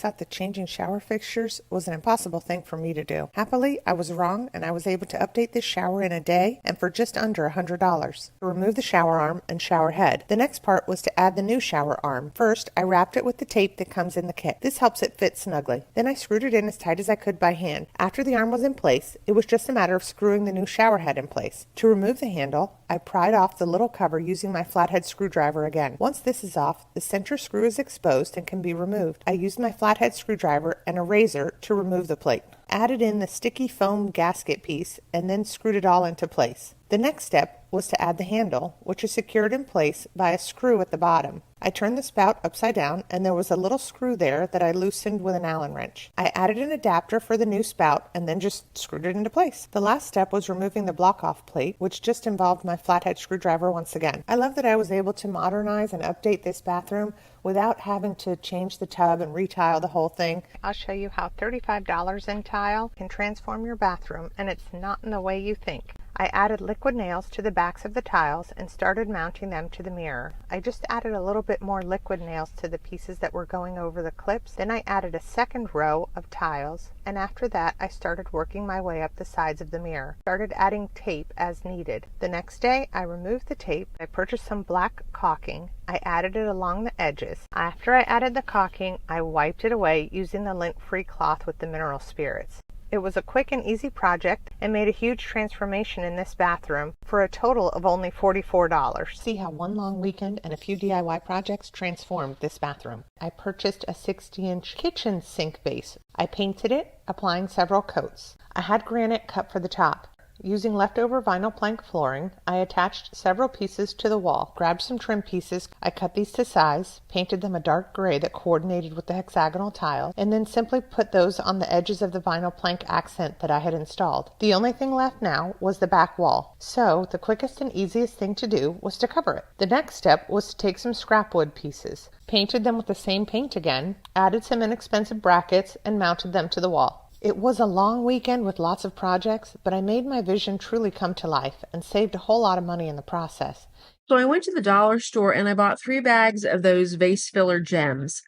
thought that changing shower fixtures was an impossible thing for me to do. Happily, I was wrong, and I was able to update this shower in a day and for just under $100. To remove the shower arm and shower head, the next part was to add the new shower arm. First, I wrapped it with the tape that comes in the kit. This helps it fit snugly. Then I screwed it in as tight as I could by hand. After the arm was in place, it was just a matter of screwing the new shower head in place. To remove the handle, I pried off the little cover using my flathead screwdriver again. Once this is off, the center screw is exposed and can be removed. I used my flathead screwdriver and a razor to remove the plate. Added in the sticky foam gasket piece and then screwed it all into place. The next step was to add the handle, which is secured in place by a screw at the bottom. I turned the spout upside down and there was a little screw there that I loosened with an Allen wrench. I added an adapter for the new spout and then just screwed it into place. The last step was removing the block-off plate, which just involved my flathead screwdriver once again. I love that I was able to modernize and update this bathroom without having to change the tub and retile the whole thing. I'll show you how $35 in tile can transform your bathroom, and it's not in the way you think. I added liquid nails to the backs of the tiles and started mounting them to the mirror. I just added a little bit more liquid nails to the pieces that were going over the clips. Then I added a second row of tiles, and after that I started working my way up the sides of the mirror. Started adding tape as needed. The next day I removed the tape. I purchased some black caulking. I added it along the edges. After I added the caulking, I wiped it away using the lint-free cloth with the mineral spirits. It was a quick and easy project and made a huge transformation in this bathroom for a total of only $44. See how one long weekend and a few DIY projects transformed this bathroom. I purchased a 60-inch kitchen sink base. I painted it, applying several coats. I had granite cut for the top. Using leftover vinyl plank flooring, I attached several pieces to the wall, grabbed some trim pieces, I cut these to size, painted them a dark gray that coordinated with the hexagonal tile, and then simply put those on the edges of the vinyl plank accent that I had installed. The only thing left now was the back wall, so the quickest and easiest thing to do was to cover it. The next step was to take some scrap wood pieces, painted them with the same paint again, added some inexpensive brackets, and mounted them to the wall. It was a long weekend with lots of projects, but I made my vision truly come to life and saved a whole lot of money in the process. So I went to the dollar store and I bought 3 bags of those vase filler gems.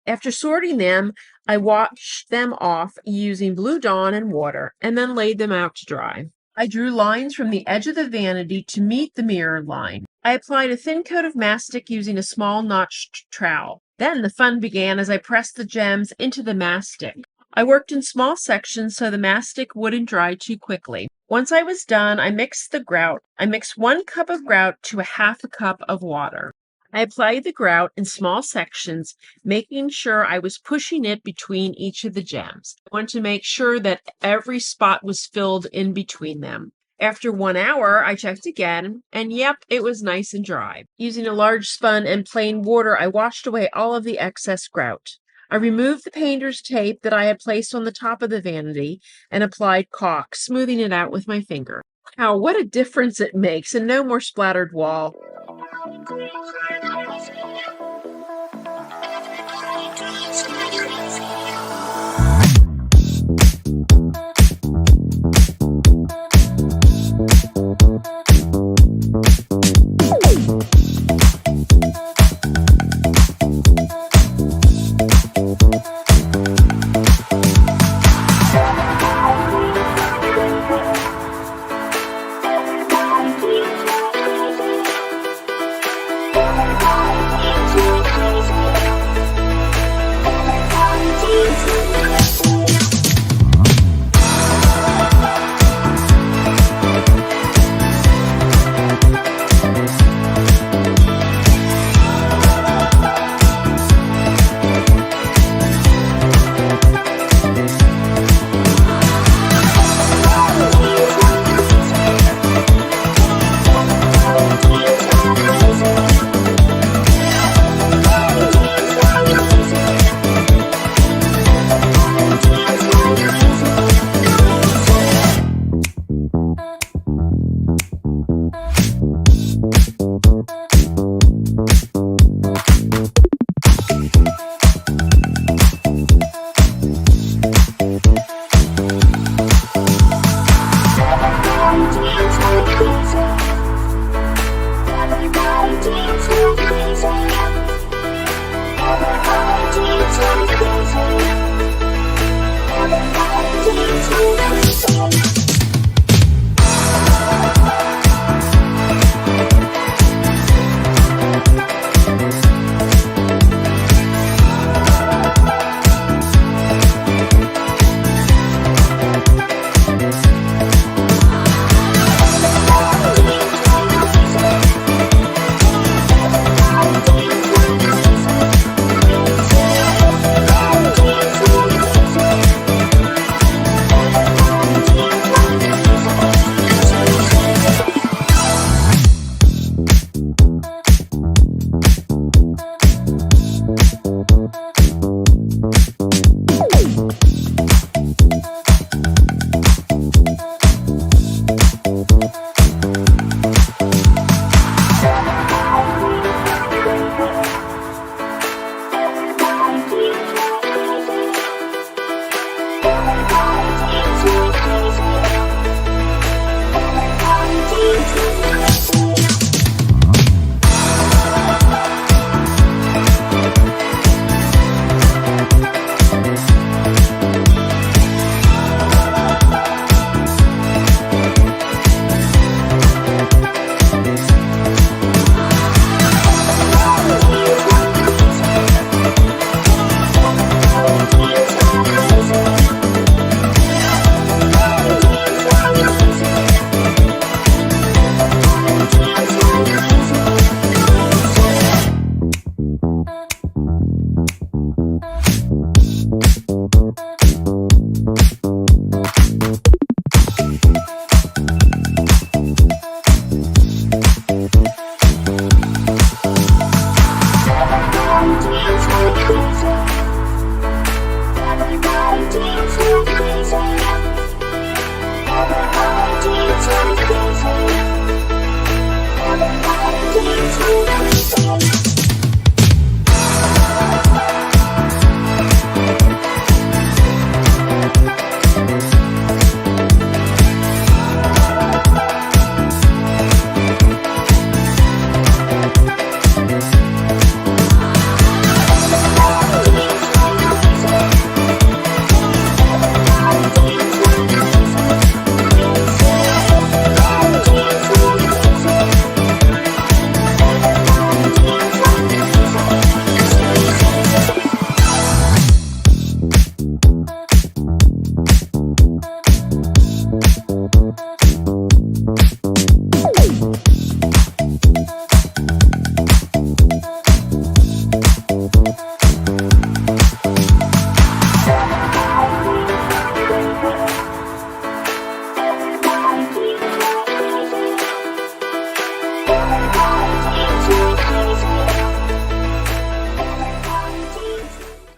After sorting them, I washed them off using Blue Dawn and water and then laid them out to dry. I drew lines from the edge of the vanity to meet the mirror line. I applied a thin coat of mastic using a small notched trowel. Then the fun began as I pressed the gems into the mastic. I worked in small sections so the mastic wouldn't dry too quickly. Once I was done, I mixed the grout. I mixed 1 cup of grout to a half a cup of water. I applied the grout in small sections, making sure I was pushing it between each of the gems. I wanted to make sure that every spot was filled in between them. After 1 hour, I checked again, and yep, it was nice and dry. Using a large spun and plain water, I washed away all of the excess grout. I removed the painter's tape that I had placed on the top of the vanity and applied caulk, smoothing it out with my finger. Wow, what a difference it makes, and no more splattered wall.